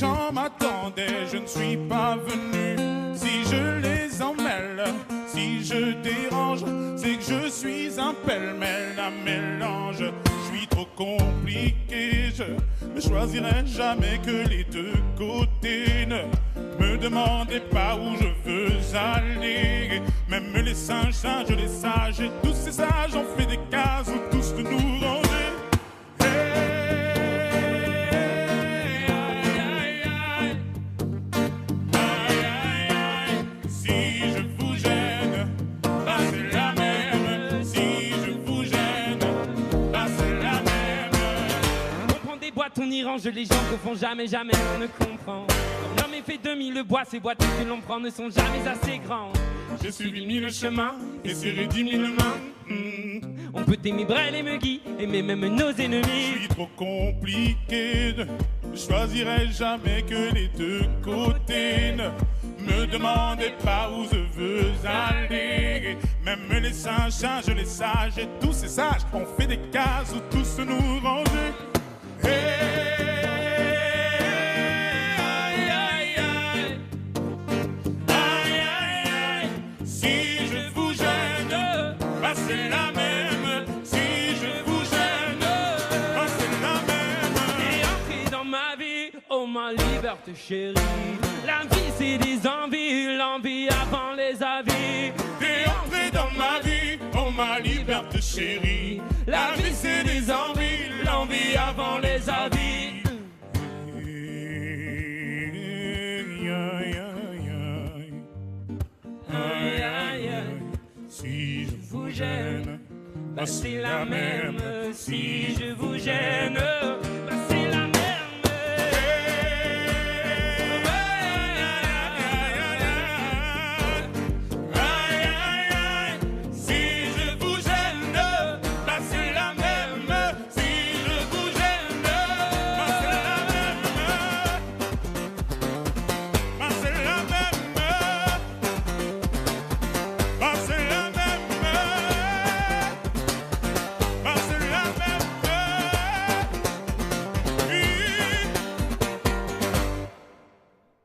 gens m'attendaient, je ne suis pas venu. Si je les emmêle, si je dérange, c'est que je suis un pêle-mêle, un mélange. Je suis trop compliqué, je ne choisirai jamais que les deux côtés. Ne me demandez pas où je veux aller. Même les singes, les sages, et tous ces sages ont fait des cases où tous de nous ranger. On y range les gens confondent jamais, jamais on ne comprend. L'homme est fait de mille bois, ces boîtes que l'on prend ne sont jamais assez grands. J'ai suivi mille chemins et serré 10 000 mains. On peut aimer Brel et Megui, aimer même nos ennemis. Je suis trop compliqué, je choisirai jamais que les deux côtés. Ne me demandez pas où je veux aller. Même les singes, les sages, et tous ces sages ont fait des cases où tous nous ranger. Si je vous gêne, bah c'est la même. Si je vous gêne, bah c'est la même. Et entrez dans ma vie, oh ma liberté chérie. La vie c'est des envies, l'envie avant les avis. Et entrez dans ma vie, oh ma liberté chérie. La vie c'est des envies, l'envie avant les avis. Si je vous gêne, bah c'est la même. Si je vous gêne, bah c'est la même. Si je vous gêne, bah c'est la même. Si je vous gêne, bah c'est la même. Bah c'est la même. Bah c'est la même. Bah c'est la même.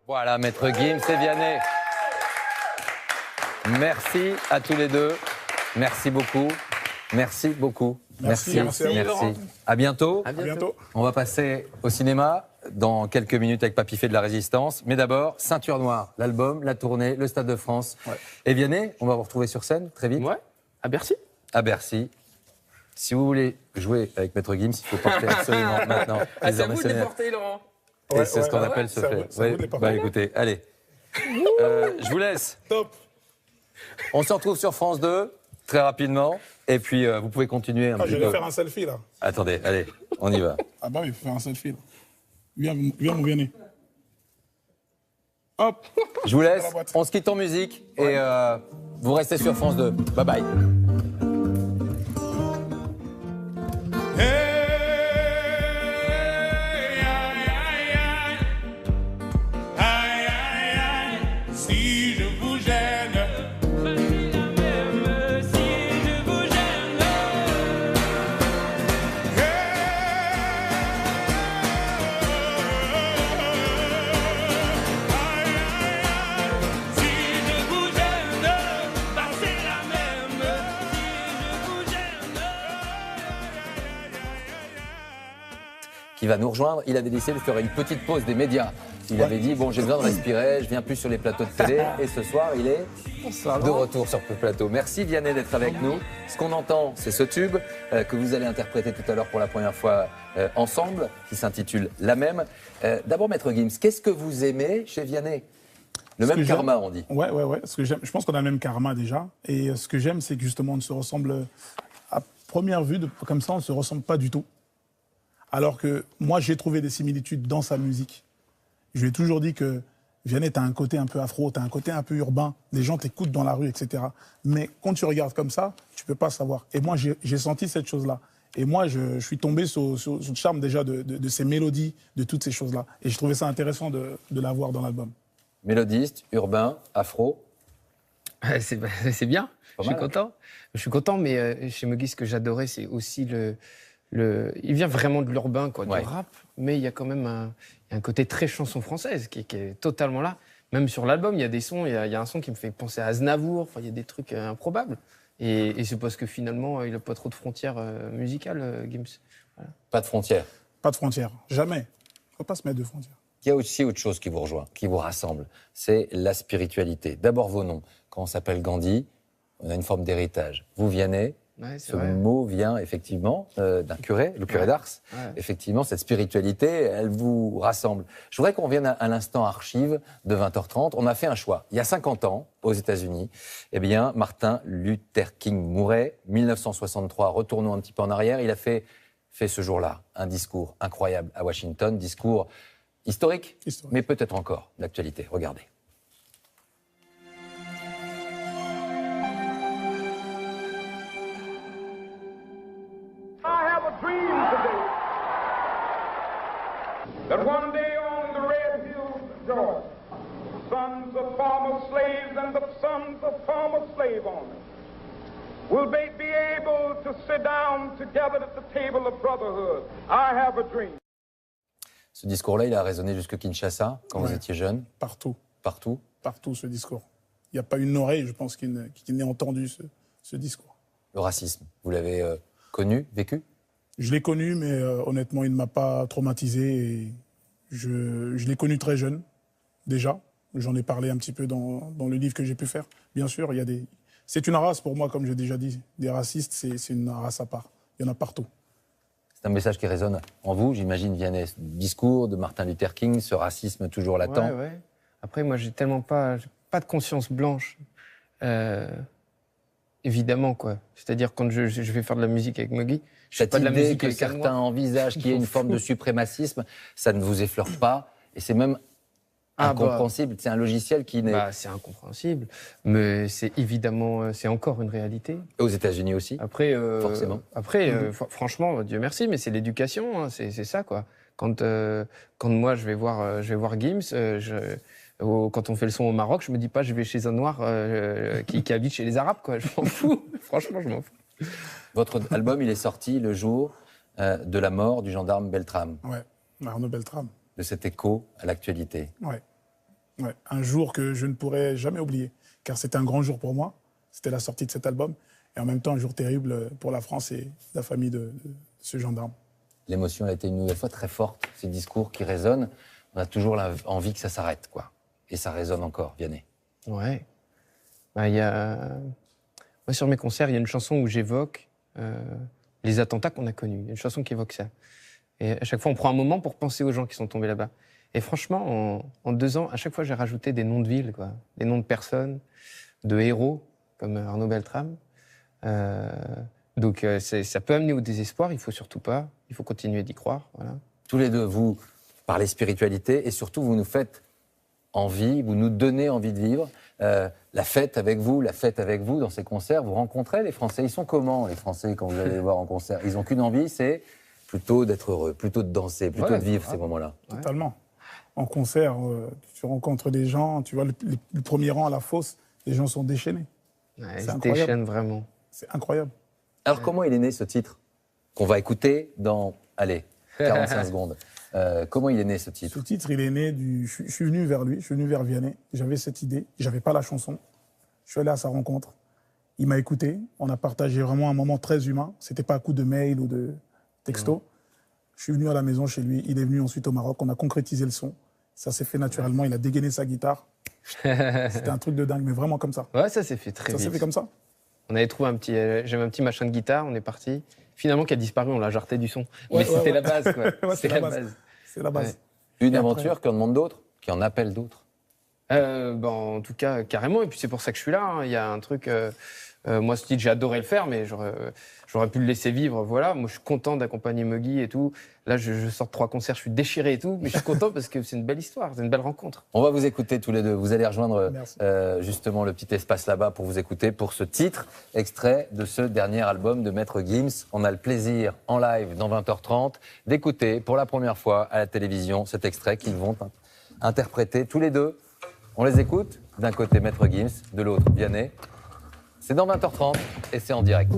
Voilà, Maître Gims et Vianney. Merci à tous les deux. Merci beaucoup. Merci beaucoup. Merci. À bientôt. À bientôt. On va passer au cinéma dans quelques minutes avec Papy fait de la Résistance. Mais d'abord, Ceinture Noire, l'album, la tournée, le Stade de France. Ouais. Et Vianney, on va vous retrouver sur scène très vite. Ouais, à Bercy. À Bercy. Si vous voulez jouer avec Maître Gims, il faut porter absolument maintenant Ah, les c'est à armes vous de les mercenaires. porter, Laurent. Et c'est ce qu'on appelle se c'est à faire. vous- c'est à vous de les porter. Bah écoutez, allez. Je vous laisse. Top. On se retrouve sur France 2 très rapidement. Et puis vous pouvez continuer un Ah, petit je vais peu. faire un selfie là. Attendez, allez, on y va. Ah bah oui, il faut faire un selfie là. Viens mon Vianney. Hop. Je vous laisse. Dans la boîte. On se quitte en musique et vous restez sur France 2. Bye bye. Si je vous gêne, Bah c'est la même, si je vous gêne. si je vous gêne, Bah c'est la même, si je vous gêne. Qui va nous rejoindre. Il avait décidé de faire une petite pause des médias. Il avait dit, bon, j'ai besoin de respirer, je viens plus sur les plateaux de télé. Et ce soir, il est de retour sur le plateau. Merci Vianney d'être avec nous. Ce qu'on entend, c'est ce tube que vous allez interpréter tout à l'heure pour la première fois ensemble, qui s'intitule La Même. D'abord, Maître Gims, qu'est-ce que vous aimez chez Vianney? Le Ce même que karma, j'aime- on dit. Ouais. Ce que j'aime, je pense qu'on a le même karma déjà. Et ce que j'aime, c'est que justement, on ne se ressemble à première vue, comme ça, on ne se ressemble pas du tout. Alors que moi, j'ai trouvé des similitudes dans sa musique. Je lui ai toujours dit que Vianney, t'as un côté un peu afro, t'as un côté un peu urbain. Les gens t'écoutent dans la rue, etc. Mais quand tu regardes comme ça, tu peux pas savoir. Et moi, j'ai senti cette chose-là. Et moi, je suis tombé sur le charme déjà de ces mélodies, de toutes ces choses-là. Et je trouvais ça intéressant de l'avoir dans l'album. Mélodiste, urbain, afro. C'est bien, Pas je suis mal. content. Je suis content, mais chez Megui, ce que j'adorais, c'est aussi le il vient vraiment de l'urbain, quoi, Ouais. du rap, mais il y a quand même un côté très chanson française qui est totalement là. Même sur l'album, il y a des sons, il y a un son qui me fait penser à Aznavour, enfin, il y a des trucs improbables. Et c'est parce que finalement, il n'a pas trop de frontières musicales, Gims. Voilà. Pas de frontières. Pas de frontières. Jamais. Il ne faut pas se mettre de frontières. Il y a aussi autre chose qui vous rejoint, qui vous rassemble, c'est la spiritualité. D'abord vos noms. Quand on s'appelle Gandhi, on a une forme d'héritage. Vous, Vianney, Ouais, c'est ce vrai. mot vient effectivement d'un curé, le curé d'Ars. Ouais. Effectivement, cette spiritualité, elle vous rassemble. Je voudrais qu'on revienne à l'instant archive de 20h30. On a fait un choix. Il y a 50 ans, aux États-Unis, eh bien, Martin Luther King mourait, 1963. Retournons un petit peu en arrière. Il a fait ce jour-là un discours incroyable à Washington, discours historique, mais peut-être encore d'actualité. Regardez. I have a dream today that one day on the red hills of Georgia, sons of former slaves and the sons of former slave owners will be able to sit down together at the table of brotherhood. I have a dream. Ce discours-là, il a résonné jusque Kinshasa, quand vous étiez jeune, Partout. partout. Partout, ce discours. Il n'y a pas une oreille, je pense, qui n'ait entendu ce discours. Le racisme, vous l'avez connu, vécu? Je l'ai connu, mais honnêtement, il ne m'a pas traumatisé. Et je l'ai connu très jeune, déjà. J'en ai parlé un petit peu dans le livre que j'ai pu faire. Bien sûr, c'est une race pour moi, comme j'ai déjà dit. Des racistes, c'est une race à part. Il y en a partout. C'est un message qui résonne en vous, j'imagine, Vianney. Ce discours de Martin Luther King, ce racisme toujours latent. Ouais. Après, moi, j'ai pas de conscience blanche. Évidemment, quoi. C'est-à-dire, quand je vais faire de la musique avec Moggy, je fais Cette pas de la idée musique que avec un noir. certains envisagent qu'il y ait une forme de suprémacisme, ça ne vous effleure pas. Et c'est même incompréhensible. C'est un logiciel qui n'est... C'est incompréhensible, mais c'est évidemment, c'est encore une réalité. Aux États-Unis aussi. Après, Forcément. Franchement, Dieu merci, mais c'est l'éducation, hein, c'est ça, quoi. Quand moi je vais voir Gims, quand on fait le son au Maroc, je me dis pas je vais chez un noir qui habite chez les Arabes, quoi. Je m'en fous. Franchement, je m'en fous. Votre album, il est sorti le jour de la mort du gendarme Beltrame. Ouais, Arnaud Beltrame. De cet écho à l'actualité. Ouais. Un jour que je ne pourrai jamais oublier, car c'était un grand jour pour moi. C'était la sortie de cet album, et en même temps un jour terrible pour la France et la famille de ce gendarme. L'émotion a été une nouvelle fois très forte, ces discours qui résonnent. On a toujours envie que ça s'arrête, quoi. Et ça résonne encore, Vianney. Ouais. Moi, sur mes concerts, il y a une chanson où j'évoque les attentats qu'on a connus. Il y a une chanson qui évoque ça. Et à chaque fois, on prend un moment pour penser aux gens qui sont tombés là-bas. Et franchement, en 2 ans, à chaque fois, j'ai rajouté des noms de villes, quoi. Des noms de personnes, de héros, comme Arnaud Beltrame. Donc, ça peut amener au désespoir. Il faut surtout pas. Il faut continuer d'y croire. Voilà. Tous les deux, vous parlez spiritualité et surtout, vous nous faites envie, vous nous donnez envie de vivre. La fête avec vous dans ces concerts. Vous rencontrez les Français. Ils sont comment, les Français, quand vous allez les voir en concert? Ils n'ont qu'une envie, c'est plutôt d'être heureux, plutôt de danser, plutôt de vivre ces moments-là. Totalement. En concert, tu rencontres des gens, tu vois, le premier rang à la fosse, les gens sont déchaînés. Ouais, C'est ils se incroyable. déchaînent vraiment. C'est incroyable. Alors, comment il est né ce titre qu'on va écouter dans, 45 secondes. Comment il est né ce titre? Ce titre, il est né Je suis venu vers lui, je suis venu vers Vianney. J'avais cette idée, j'avais pas la chanson. Je suis allé à sa rencontre. Il m'a écouté. On a partagé vraiment un moment très humain. C'était pas à coup de mail ou de texto. Je suis venu à la maison chez lui. Il est venu ensuite au Maroc. On a concrétisé le son. Ça s'est fait naturellement. Il a dégainé sa guitare. C'était un truc de dingue, mais vraiment comme ça. Ouais, ça s'est fait très Ça vite. s'est fait comme ça. On avait trouvé j'avais un petit machin de guitare, on est parti. Finalement, qui a disparu, on l'a jarté du son. Ouais, Mais c'était la base, quoi. Ouais, C'était la base. C'est la base. Une Et après- aventure qui en demande d'autres, qui en appelle d'autres. En tout cas, carrément. Et puis c'est pour ça que je suis là. Hein. Il y a un truc. Moi, ce titre, j'ai adoré le faire, mais j'aurais pu le laisser vivre. Voilà. Moi, je suis content d'accompagner Moggy et tout. Là, je sors de 3 concerts, je suis déchiré et tout, mais je suis content parce que c'est une belle histoire, c'est une belle rencontre. On va vous écouter tous les deux. Vous allez rejoindre Merci. justement le petit espace là-bas pour vous écouter pour ce titre, extrait de ce dernier album de Maître Gims. On a le plaisir en live dans 20h30 d'écouter pour la première fois à la télévision cet extrait qu'ils vont interpréter tous les deux. On les écoute. D'un côté Maître Gims, de l'autre Vianney. C'est dans 20h30 et c'est en direct.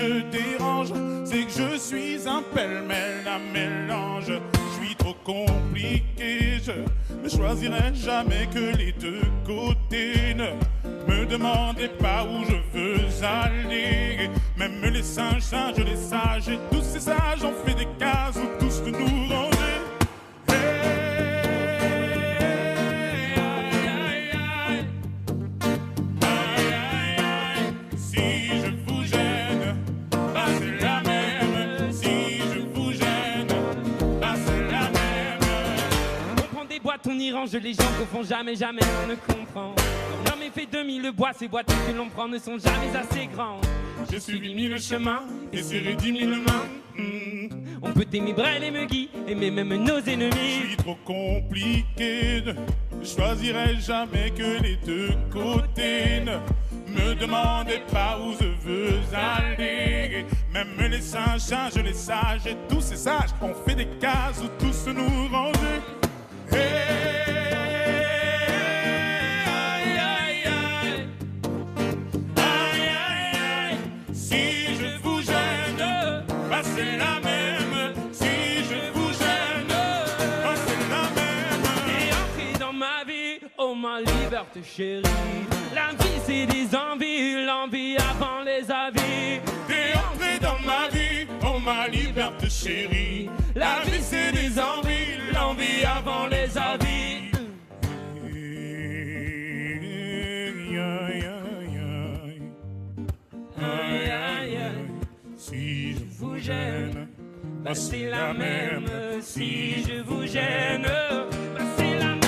je dérange, c'est que je suis un pêle-mêle, un mélange. Je suis trop compliqué, je ne choisirai jamais que les deux côtés. Ne me demandez pas où je veux aller. Même les singes, les sages, et tous ces sages ont fait des cases où tous de nous ranger. On y range les gens qu'au fond jamais, jamais on ne comprend. L'homme est fait de mille bois, ces boîtes que l'on prend ne sont jamais assez grandes. Je suis mille chemins et serré 10 000 mains. On peut aimer Brel et Megui, aimer même nos ennemis. Je suis trop compliqué, je choisirai jamais que les deux côtés. Ne me demandez pas où je veux aller. Même les singes, les sages, et tous ces sages ont fait des cases où tous nous ranger. Si je vous gêne, bah c'est la même. Si je vous gêne, bah c'est la même. Et entrez dans ma vie, oh ma liberté chérie. La vie c'est des envies, l'envie avant les avis. T'es entré dans ma vie, oh ma liberté chérie. La vie c'est des envies, l'envie avant les avis. Si je vous gêne, bah c'est la même. Si je vous gêne, bah c'est la même.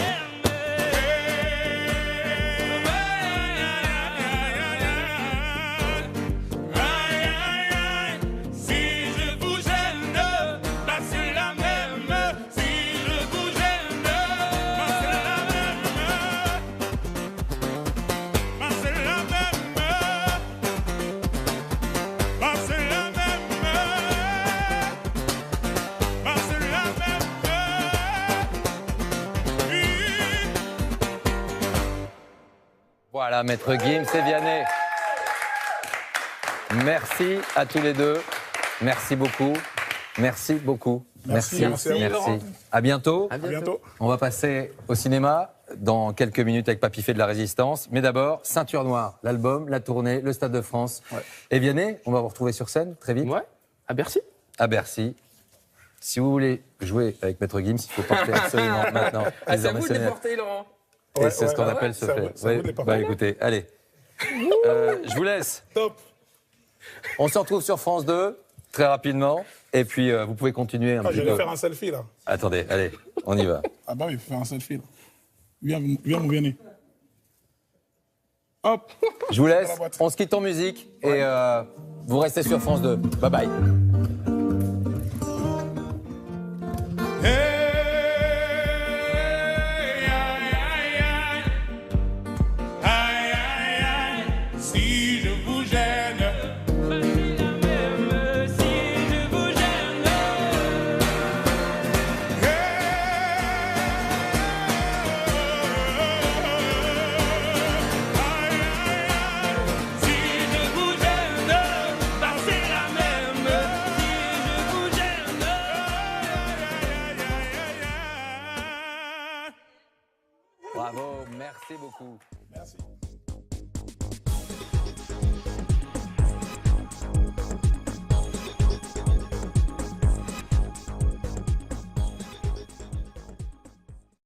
Voilà, Maître Gims et Vianney. Merci à tous les deux. Merci beaucoup. Merci beaucoup. Merci. À bientôt. À bientôt. On va passer au cinéma dans quelques minutes avec Papy fait de la Résistance. Mais d'abord, Ceinture Noire, l'album, la tournée, le Stade de France. Ouais. Et Vianney, on va vous retrouver sur scène très vite. Ouais, à Bercy. À Bercy. Si vous voulez jouer avec Maître Gims, il faut porter absolument maintenant. Ah, c'est à les vous de les lunettes. porter, Laurent. Et c'est ce qu'on appelle se ça faire. vaut- ça vaut des Bah paroles. écoutez, allez. Je vous laisse. Top. On se retrouve sur France 2 très rapidement. Et puis vous pouvez continuer un petit J'allais peu. faire un selfie là. Attendez, allez, on y va. Ah bah oui, il faut faire un selfie là. Viens, mon Vianney. Hop. Je vous laisse. Dans la boîte. On se quitte en musique et vous restez sur France 2. Bye bye. Si je vous gêne, Bah c'est la même. Si je vous gêne. si je vous gêne, Bah c'est la même. Si je vous gêne. Bravo, merci beaucoup. Merci.